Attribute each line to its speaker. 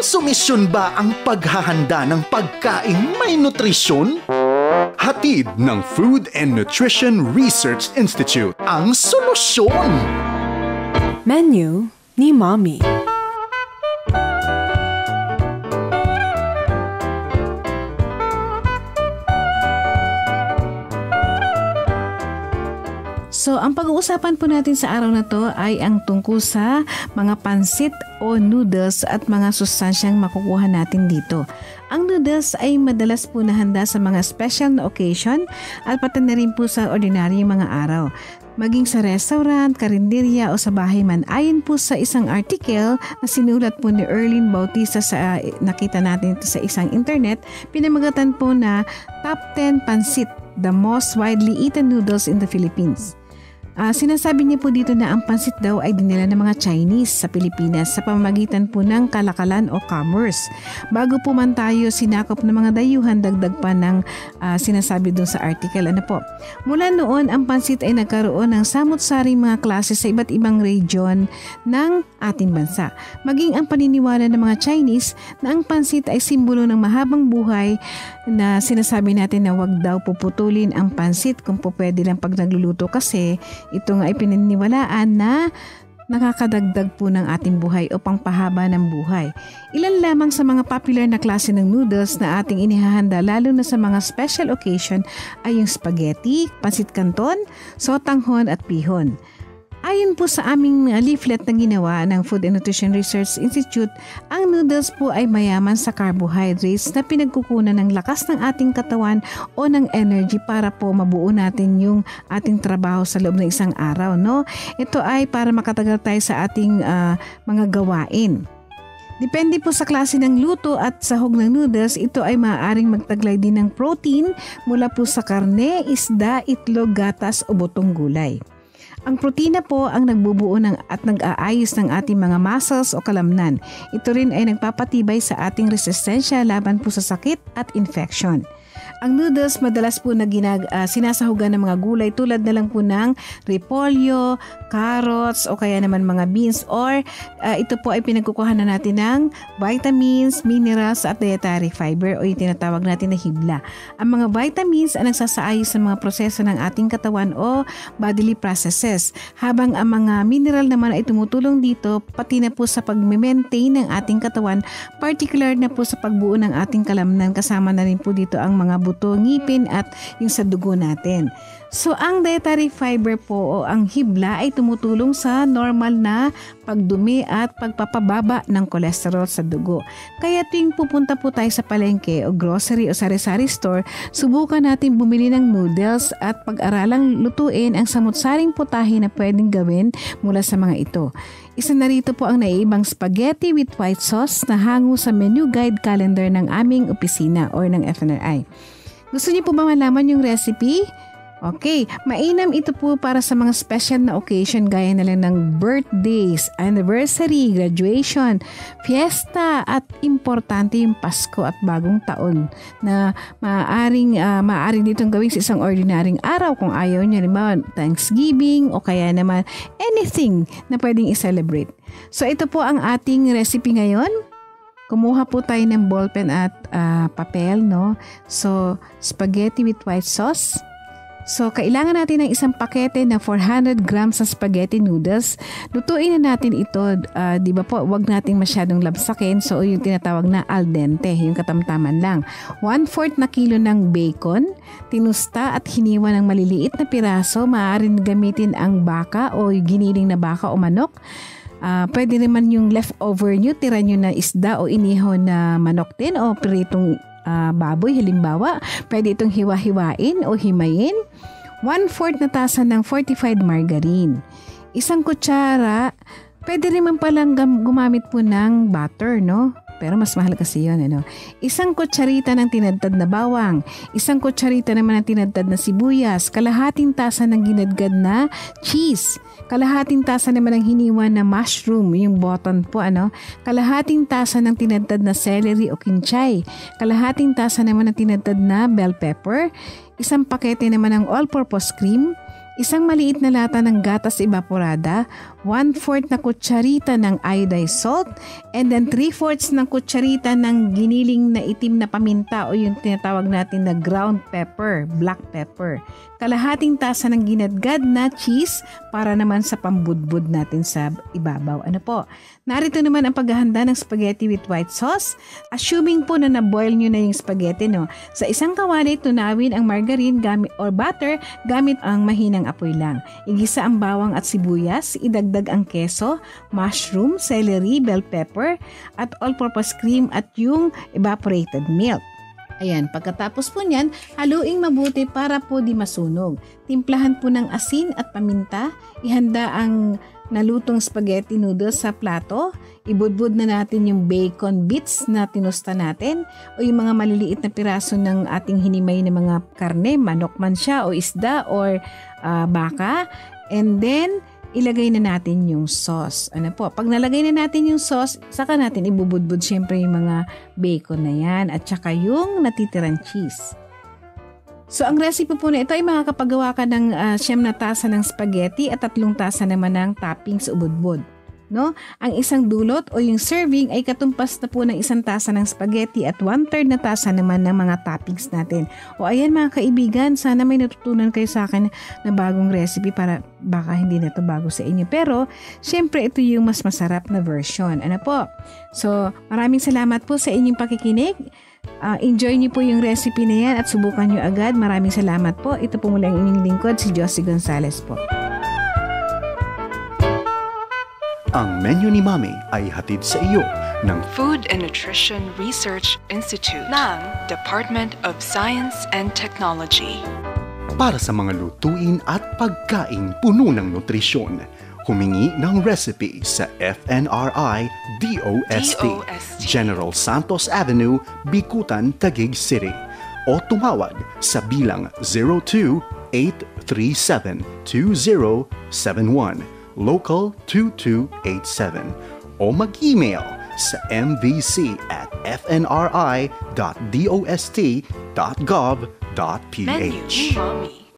Speaker 1: Konsumisyon ba ang paghahanda ng pagkaing may nutrisyon? Hatid ng Food and Nutrition Research Institute ang solusyon.
Speaker 2: Menu ni Mommy.
Speaker 3: So, ang pag-uusapan po natin sa araw na to ay ang tungkol sa mga pansit o noodles at mga sustansyang makukuha natin dito. Ang noodles ay madalas po nahanda sa mga special na occasion at pati na rin po sa ordinaryong mga araw. Maging sa restaurant, karinderya o sa bahay man, ayon po sa isang article na sinulat po ni Erlyn Bautista sa nakita natin ito sa isang internet, pinamagatan po na Top 10 Pansit, the most widely eaten noodles in the Philippines. Sinasabi niya po dito na ang pansit daw ay dinala ng mga Chinese sa Pilipinas sa pamamagitan po ng kalakalan o commerce. Bago po man tayo sinakop ng mga dayuhan, dagdag pa ng sinasabi doon sa article. Ano po? Mula noon, ang pansit ay nagkaroon ng samut-saring mga klase sa iba't ibang region ng ating bansa. Maging ang paniniwala ng mga Chinese na ang pansit ay simbolo ng mahabang buhay, na sinasabi natin na wag daw puputulin ang pansit kung po pwede lang pag nagluluto kasi ito nga ay pininiwalaan na nakakadagdag po ng ating buhay o pangpahaba ng buhay. Ilan lamang sa mga popular na klase ng noodles na ating inihahanda lalo na sa mga special occasion ay yung spaghetti, pansit canton, sotanghon at pihon. Ayon po sa aming leaflet na ginawa ng Food and Nutrition Research Institute, ang noodles po ay mayaman sa carbohydrates na pinagkukunan ng lakas ng ating katawan o ng energy para po mabuo natin yung ating trabaho sa loob ng isang araw. No? Ito ay para makatagal tayo sa ating mga gawain. Depende po sa klase ng luto at sahog ng noodles, ito ay maaaring magtaglay din ng protein mula po sa karne, isda, itlog, gatas o butong gulay. Ang protina po ang nagbubuo at nag-aayos ng ating mga muscles o kalamnan. Ito rin ay nagpapatibay sa ating resistensya laban po sa sakit at infection. Ang noodles madalas po na sinasahugan ng mga gulay tulad na lang po ng repolyo, carrots o kaya naman mga beans or ito po ay pinagkukuha na natin ng vitamins, minerals at dietary fiber o yung tinatawag natin na hibla. Ang mga vitamins ay nagsasaayos sa mga proseso ng ating katawan o bodily processes, habang ang mga mineral naman ay tumutulong dito pati na po sa pag-maintain ng ating katawan, particular na po sa pagbuo ng ating kalamnan, kasama na rin po dito ang mga buto, ngipin at yung sa dugo natin. So ang dietary fiber po o ang hibla ay tumutulong sa normal na pagdumi at pagpapababa ng cholesterol sa dugo. Kaya tuwing pupunta po tayo sa palengke o grocery o sari-sari store, subukan natin bumili ng noodles at pag-aralang lutuin ang samut-saring putahe na pwedeng gawin mula sa mga ito. Isa na rito po ang naiibang spaghetti with white sauce na hango sa menu guide calendar ng aming opisina or ng FNRI. Gusto niyo po ba malaman yung recipe? Okay, mainam ito po para sa mga special na occasion gaya na lang ng birthdays, anniversary, graduation, fiesta at importante yung Pasko at Bagong Taon na maaaring ditong gawin sa isang ordinaryong araw kung ayaw niya, halimbawa Thanksgiving o kaya naman anything na pwedeng i-celebrate. So ito po ang ating recipe ngayon. Kumuha po tayo ng ballpen at papel, no? So spaghetti with white sauce. So, kailangan natin ng isang pakete na 400 grams sa spaghetti noodles. Lutuin na natin ito, di ba po, wag natin masyadong labsakin. So, yung tinatawag na al dente, yung katamtaman lang. 1/4 na kilo ng bacon, tinusta at hiniwa ng maliliit na piraso. Maaaring gamitin ang baka o giniling na baka o manok. Pwede naman yung leftover nyo, tira nyo na isda o inihaw na manok din o pritong baboy, halimbawa, pwede itong hiwa-hiwain o himayin. 1/4 na tasa ng fortified margarine. Isang kutsara, pwede rin palang gumamit po ng butter, no? Pero mas mahal kasi yun, ano? Isang kutsarita ng tinadtad na bawang, isang kutsarita naman ng tinadtad na sibuyas, kalahating tasa ng ginadgad na cheese, kalahating tasa naman ng hiniwa na mushroom, yung button po, ano? Kalahating tasa ng tinadtad na celery o kinchay, kalahating tasa naman ng tinadtad na bell pepper, isang pakete naman ng all-purpose cream, isang maliit na lata ng gatas evaporada, 1/4 na kutsarita ng iodized salt, and then 3/4 ng kutsarita ng giniling na itim na paminta o yung tinatawag natin na ground pepper, black pepper. Kalahating tasa ng ginadgad na cheese para naman sa pambudbud natin sa ibabaw. Ano po? Narito naman ang paghahanda ng spaghetti with white sauce. Assuming po na na-boil nyo na yung spaghetti, no? Sa isang kawali, tunawin ang margarine or butter gamit ang mahinang apoy lang. Igisa ang bawang at sibuyas, idagdag ang keso, mushroom, celery, bell pepper, at all-purpose cream at yung evaporated milk. Ayan, pagkatapos po niyan, haluing mabuti para po di masunog. Timplahan po ng asin at paminta, ihanda ang nalutong spaghetti noodles sa plato, ibudbud na natin yung bacon bits na tinusta natin o yung mga maliliit na piraso ng ating hinimay na mga karne, manok man siya o isda or baka, and then ilagay na natin yung sauce. Ano po? Pag nalagay na natin yung sauce, saka natin ibubudbud syempre yung mga bacon na yan at saka yung natitirang cheese. So, ang recipe po na ito ay makakapagawa ka ng 9 na tasa ng spaghetti at 3 tasa naman ng toppings o budbud. No? Ang isang dulot o yung serving ay katumpas na po ng 1 tasa ng spaghetti at 1/3 na tasa naman ng mga toppings natin. O ayan mga kaibigan, sana may natutunan kayo sa akin na bagong recipe para baka hindi na ito bago sa inyo. Pero syempre ito yung mas masarap na version. Ano po? So maraming salamat po sa inyong pakikinig. Enjoy niyo po yung recipe na yan at subukan niyo agad. Maraming salamat po. Ito po muli ang inyong lingkod, si Josie Gonzalez po.
Speaker 1: Ang menu ni Mami ay hatid sa iyo ng
Speaker 2: Food and Nutrition Research Institute ng Department of Science and Technology.
Speaker 1: Para sa mga lutuin at pagkain puno ng nutrisyon, humingi ng recipe sa FNRI DOST, General Santos Avenue, Bicutan, Taguig City. O tumawag sa bilang 02-837-2071. Local 2287 o mag-email sa mvc@fnri.dost.gov.ph.
Speaker 2: Menu ni Mommy.